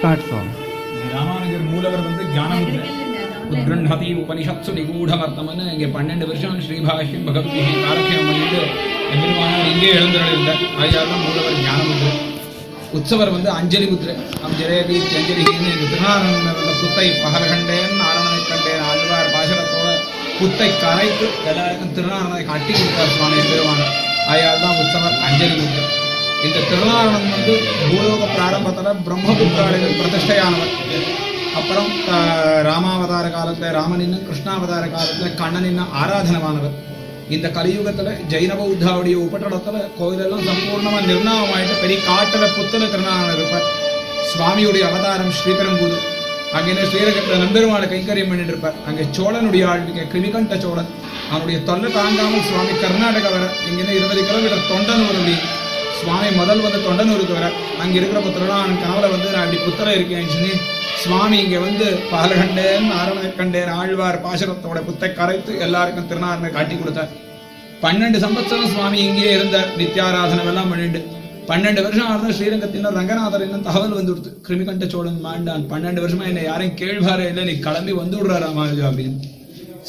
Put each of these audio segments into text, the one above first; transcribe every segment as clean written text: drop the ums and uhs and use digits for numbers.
Start from. Ramanujar மூலவர் வந்து ஞானமுத்ரை உத்கிருண்ணதி உபனிஷத்சு நிகூಢவர்த்தமன்னு இங்கே 12 வருஷம் ஸ்ரீபாஷ்யம் பகவத்கீதை காலக்ஷேபம் பண்ணிட்டு எம்பெருமானார் இங்கே எழுந்தருளிருந்தார். ஆகையால் தான் மூலவர் ஞானமுத்ரை. உற்சவர் வந்து அஞ்சலி முத்ரை. அஞ்சலேபி அஞ்சலின்னு இந்த திருநாராயண புத்தை பகலகண்டேன் நாராயணனை கண்டேன் ஆழ்வார் பாசனத்தோட புத்தை கரைத்து எல்லாருக்கும் திருநாராயணனை கட்டி கொடுத்தார் சுவாமி பெருமானார். ஆகையால் தான் உற்சவர் அஞ்சலி முத்ரை. இந்த திருநாராயணன் வந்து பூலோக பிராரம்பத்தில் பிரம்மபுத்திராளிகள் பிரதிஷ்டையானவர். அப்புறம் ராமாவதார காலத்தில் ராமனின் கிருஷ்ணாவதார காலத்தில் கண்ணனின் ஆராதனமானவர். இந்த கலியுகத்தில் ஜெயின பௌத்தாவுடைய உபட்டளத்தில் கோயிலெல்லாம் சம்பூர்ணமாக நிர்ணயமாயிட்டு பெரிய காட்டில் புத்தல திருநாராயணர் இருப்பார். சுவாமியுடைய அவதாரம் ஸ்ரீபெரும்புதூர். அங்கே ஸ்ரீரங்கத்தில் நம்பெருமான கைங்கரியம் பண்ணிட்டு இருப்பார். அங்கே சோழனுடைய ஆழ்விக்க கிருமிகண்ட சோழன் அவனுடைய தொல்லை தாங்காமல் சுவாமி கர்நாடகா வர இங்கே 20 கிலோமீட்டர் தொண்டனூருடைய சுவாமி முதல் வந்து தொண்டனூருக்கு வர அங்கே இருக்கிற புத்திரன் கனவுல வந்து நான் இப்படி புத்திரம் இருக்கேன்னு சொல்லி சுவாமி இங்கே வந்து பாலகண்டேன் நாராயண கண்டேன் ஆழ்வார் பாசனத்தோட புத்தை கரைத்து எல்லாருக்கும் திருநாரணை காட்டி கொடுத்தார். 12 சம்பத்சரம் சுவாமி இங்கேயே இருந்தார். நித்தியாராதனம் எல்லாம் பண்ணிட்டு 12 வருஷம் ஆறுதான் ஸ்ரீரங்கத்தின் ரங்கநாதர் இன்னும் தகவல் வந்து கொடுத்து கிருமிகண்ட சோழன் மாண்டான் 12 வருஷமா என்ன யாரையும் கேள்வாரே இல்லை, நீ கிளம்பி வந்து விடுறாரா ராமானுஜா அப்படின்னு.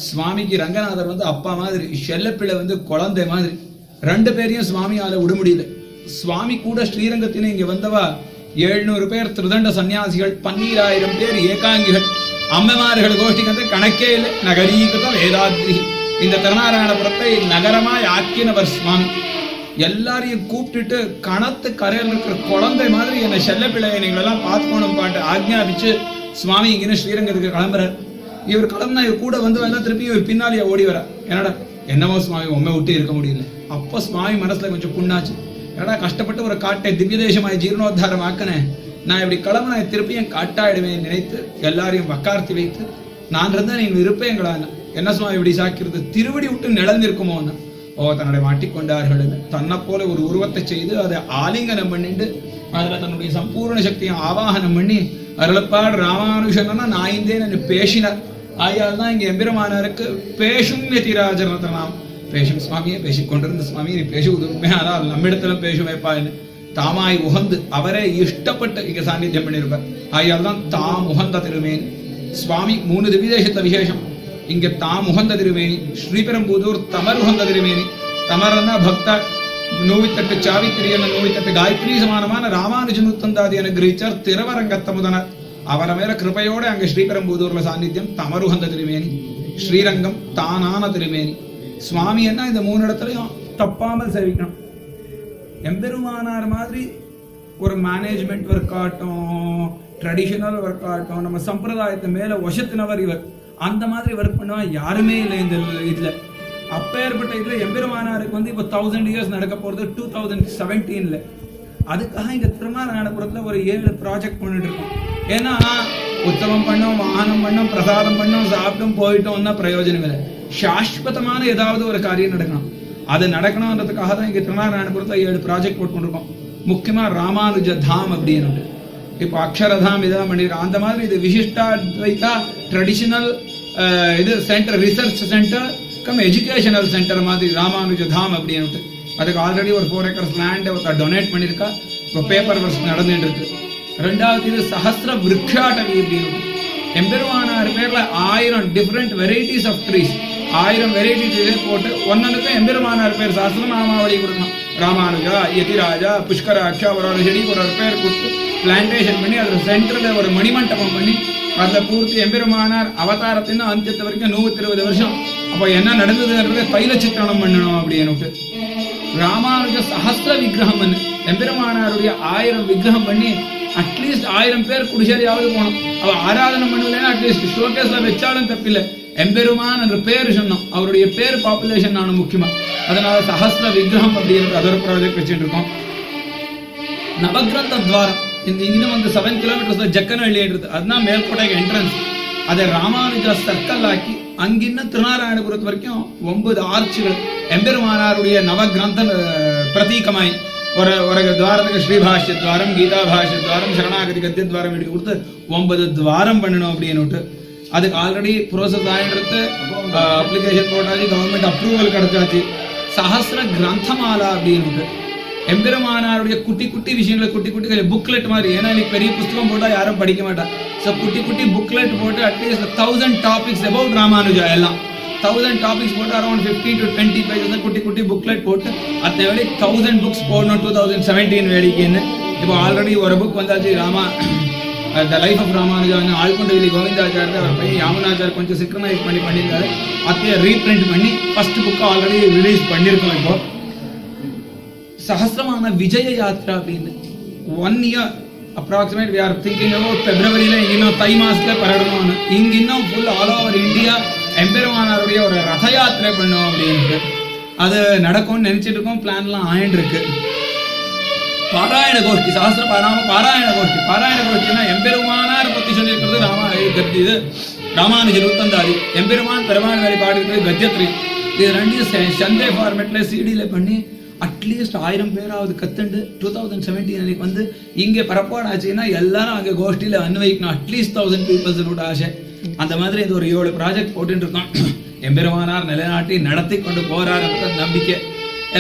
சுவாமிக்கு ரங்கநாதர் வந்து அப்பா மாதிரி, செல்லப்பிள்ளை வந்து குழந்தை மாதிரி. 2 பேரையும் சுவாமியால விட முடியல. சுவாமி கூட ஸ்ரீரங்கத்தின இங்க வந்தவா 700 பேர் திருதண்ட சன்னியாசிகள், 12,000 பேர் ஏகாங்கிகள், அம்மமார்கள் கோஷ்டிக்கு கணக்கே இல்லை. நகரீகிருத வேதாத்ரி இந்த திருநாராயணபுரத்தை நகரமாய் ஆக்கினவர் சுவாமி. எல்லாரையும் கூப்பிட்டுட்டு கணத்து கரையில் இருக்கிற குழந்தை மாதிரி என்னை செல்லப்பிள்ளையை நீங்களெல்லாம் பார்த்துக்கணும் பாட்டு ஆக்ஞாபிச்சு சுவாமி இங்கே ஸ்ரீரங்கத்துக்கு கிளம்புறார். இவர் கிளம்புனா இவர் கூட வந்து வேணா திருப்பி இவர் பின்னாலேயே ஓடி வர. என்னடா என்னவோ சுவாமி உண்மை விட்டு இருக்க முடியல. அப்போ சுவாமி மனசுல கொஞ்சம் புண்ணாச்சு. ஏடா கஷ்டப்பட்டு ஒரு காட்டை திவ்ய தேசமாய் ஜீர்ணோத்தாரம் ஆக்கினேன், நான் இப்படி கிளம்புனா திருப்பி என் காட்டாயிடுவேன் நினைத்து எல்லாரையும் வக்கார்த்தி வைத்து நான் இருந்தா நீ இருப்பேங்களான்னு. என்ன சுவாமி இப்படி சாக்கிறது, திருவடி விட்டு நிலந்திருக்குமோன்னு. தன்னுடைய மாட்டிக்கொண்டார்கள். தன்னை போல ஒரு உருவத்தை செய்து அதை ஆலிங்கனம் பண்ணிட்டு அதுல தன்னுடைய சம்பூர்ண சக்தியை ஆவாகனம் பண்ணி அருளப்பாடு ராமானுஷன்னா நாய்ந்தேன்னு பேசினார். ஆயால் தான் இங்க எம்பெருமானாருக்கு பேசும் யதிராஜரத்னாம். பேசும் சுவாமியை பேசிக்கொண்டிருந்த சுவாமி நீ பேசுவதுமே, ஆனால் நம்மிடத்துல பேசும் வைப்பான்னு தாமாய் உகந்து அவரே இஷ்டப்பட்டு இங்க சாநித்தியம் பண்ணியிருப்பார். ஆயால் தான் தாம் உகந்த திருமேனி சுவாமி 3 திவ்யதேசத்த விசேஷம். இங்க தாம் உகந்த திருமேனி, ஸ்ரீபெரும்புதூர் தமர் உகந்த திருமேனி. தமரன்னா பக்தா 108 சாவித்திரியன 108 காயத்ரி சமானமான ராமானுஜனுத்தந்தாதி அனுகிரகிச்சார் திருவரங்கத்தமுதனர். அவரை மேல கிருபையோட அங்க ஸ்ரீபெரும்புதூர்ல சாநித்தியம் தமருகந்த திருமேனி. ஸ்ரீரங்கம் தானான திருமேனி. சுவாமி என்ன இந்த 3 இடத்துலையும் தப்பாமல் சேவிக்கணும். எம்பெருமானார் மாதிரி ஒரு மேனேஜ்மெண்ட் ஒர்க் ஆகட்டும், ட்ரெடிஷனல் ஒர்க் ஆகட்டும், நம்ம சம்பிரதாயத்தை மேல வசத்தினவர் இவர். அந்த மாதிரி ஒர்க் பண்ணுவா யாருமே இல்லை இந்த இதுல. அப்பேற்பட்ட இதுல எம்பெருமானாருக்கு வந்து இப்போ 1000 இயர்ஸ் நடக்க போறது 2017. அதுக்காக இங்க திருநாராயணபுரத்துல ஒரு 7 ப்ராஜெக்ட் பண்ணிட்டு இருக்கோம். ஏன்னா உத்தமம் பண்ணோம், வாகனம் பண்ணோம், பிரசாதம் பண்ணோம், சாப்பிட்டோம் போயிட்டோம்னா பிரயோஜனம் இல்லை. சாஸ்வதமான ஏதாவது ஒரு காரியம் நடக்கணும். அது நடக்கணும்ன்றதுக்காக தான் இங்க திருநாராயணபுரத்துல 7 ப்ராஜெக்ட் போட்டு கொண்டிருக்கோம். முக்கியமா ராமானுஜ தாம் அப்படின்னு இப்போ அக்ஷரதாம் இதான் பண்ணிருக்கோம். அந்த மாதிரி இது விசிஷ்டாத்வைதா ட்ரெடிஷனல் இது centre, research centre come educational centre மாதிரி ராமானுஜ தாம் அப்படின்னு. அதுக்கு ஆல்ரெடி ஒரு 4 acres லேண்ட் டொனேட் பண்ணியிருக்கா. இப்போ பேப்பர் ஒர்க் நடந்துட்டு இருக்கு. 2வது இது சஹஸ்ர விருக்ஷாட்டவி அப்படின்னு. எம்பெருமானார் பேர்ல 1000 different varieties of trees, 1000 varieties போட்டு ஒன்னொன்னுக்கும் எம்பெருமானார் பேர் சஹஸ்ரநாமாவளி கொடுக்கணும். ராமானுஜா, யதிராஜா, புஷ்கராட்சா ஒரு செடி ஒரு பேர் கொடுத்து பிளான்டேஷன் பண்ணி அதுல சென்டர்ல ஒரு மணிமண்டபம் பண்ணி அதுல பூர்த்தி எம்பெருமானார் அவதாரத்தின் அந்தியத்து வரைக்கும் 120 வருஷம். அப்போ என்ன நடந்ததுன்றத தைல சித்திரணம் பண்ணணும் அப்படின்னு. ராமானுஜ சஹஸ்ர விக்கிரகம் எம்பெருமானாருடைய 1000 விக்கிரகம் பண்ணி அட்லீஸ்ட் 1000 பேர் குடிசேரியாவது போனோம். அவ ஆராதனம் பண்ணலன்னா அட்லீஸ்ட் ஷோகேஸ்ல வச்சாலும் தப்பில்லை. எம்பெருமான் என்ற பேர் சொன்னோம், அவருடைய பேர் பாப்புலேஷன் நானும் முக்கியமா. அதனால சஹஸ்ர விக்கிரகம் அப்படிங்கிற அதர் ப்ராஜெக்ட் வச்சுட்டு இருக்கோம். நவகிரந்த துவாரம் இந்த இன்னும் வந்து 7 கிலோமீட்டர்ஸ்ல ஜக்கனஹள்ளின்றது, அதுதான் மேல்கோட்டைக்கு என்ட்ரன்ஸ். அதை ராமானுஜா சர்க்கல் ஆக்கி அங்கின்னு திருநாராயணபுரத்து வரைக்கும் 9 ஆர்ச்சுகள் எம்பெருமானாருடைய நவகிரந்த பிரதீகமாய் ஒரு துவாரத்துக்கு ஸ்ரீபாஷ்ய துவாரம், கீதா பாஷ்ய துவாரம், சரணாகதி கத்திய துவாரம் எடுத்து கொடுத்து 9 துவாரம் பண்ணணும் அப்படின்னு. அதுக்கு ஆல்ரெடி ப்ரோசஸ் ஆகிட்டு அப்ளிகேஷன் போட்டாச்சு, கவர்மெண்ட் அப்ரூவல் கிடைச்சாச்சு. சஹஸ்ர கிரந்தமாலா அப்படின்னு எம்பெருமானாருடைய குட்டி குட்டி விஷயங்களை குட்டி குட்டி புக்லெட் மாதிரி, ஏன்னா இன்னைக்கு பெரிய புத்தகம் போட்டால் யாரும் படிக்க மாட்டா. ஸோ குட்டி குட்டி புக்லெட் போட்டு அட்லீஸ்ட் 1000 டாபிக்ஸ் அபவுட் ராமானுஜா எல்லாம் 1000 டாபிக்ஸ் போட்டு அரௌண்ட் 15 to 20 pages குட்டி குட்டி புக்லெட் போட்டு அத்தனை வேலை 1000 புக்ஸ் போடணும் 2017 வேலைக்குன்னு. இப்போ ஆல்ரெடி ஒரு புக் வந்தாச்சு, த லைஃப் ஆஃப் ராமானுஜான்னு ஆழ்கொண்டவிலி கோவிந்தாச்சார் அவர் பையன் யாமுனாச்சார் கொஞ்சம் சிக்ரனைஸ் பண்ணியிருந்தாரு. அத்தையை ரீப்ரிண்ட் பண்ணி ஃபர்ஸ்ட் புக்கை ஆல்ரெடி ரிலீஸ் பண்ணியிருக்கோம். இப்போ சஹசிரமான விஜய யாத்ரா அப்படின்னு 1 year approximate we are thinking about February-ல இன்னும் தை மாசத்துல பரடணும்னு. இங்க இன்னும் ஃபுல் ஆல் ஓவர் இந்தியா எம்பெருமானாருடைய ஒரு ரத யாத்திரை பண்ணுவோம் அப்படின்ட்டு அது நடக்கும்னு நினைச்சிட்டு இருக்கோம். பிளான்லாம் ஆயிட்டு இருக்கு. பாராயண கோஷ்டி, சாஸ்திர பாராயண கோஷ்டினா எம்பெருமானார் பத்தி சொல்லியிருக்கிறது இது ராமானுஜர் உத்தந்தாதி, எம்பெருமான் பெருமான் வேலை பாடிருக்கிறது கத்தியத்ரி. இது ரெண்டையும் சண்டே ஃபார்மேட்ல சிடியில பண்ணி அட்லீஸ்ட் 1000 பேராவது கத்துண்டு 2017 அன்னைக்கு வந்து இங்கே பரப்பாடு ஆச்சுன்னா எல்லாரும் அங்கே கோஷ்டியில் அன்வைக்கணும். அட்லீஸ்ட் 1000 பீப்புள்ஸ் ஆசை. அந்த மாதிரி இது ஒரு 7 ப்ராஜெக்ட் போட்டுட்டு இருக்கோம். எம்பெருமானார் நிலைநாட்டி நடத்தி கொண்டு போறார் நம்பிக்கை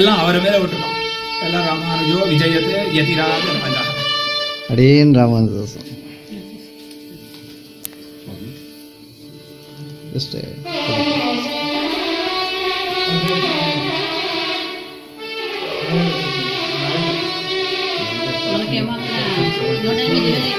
எல்லாம் அவரை மேல விட்டுருக்கோம். எல்லாம் ராமானுஜோ விஜயத்தை யதிராஜ ராஜா அடேன் ராமானுஜம். మనకేమో 108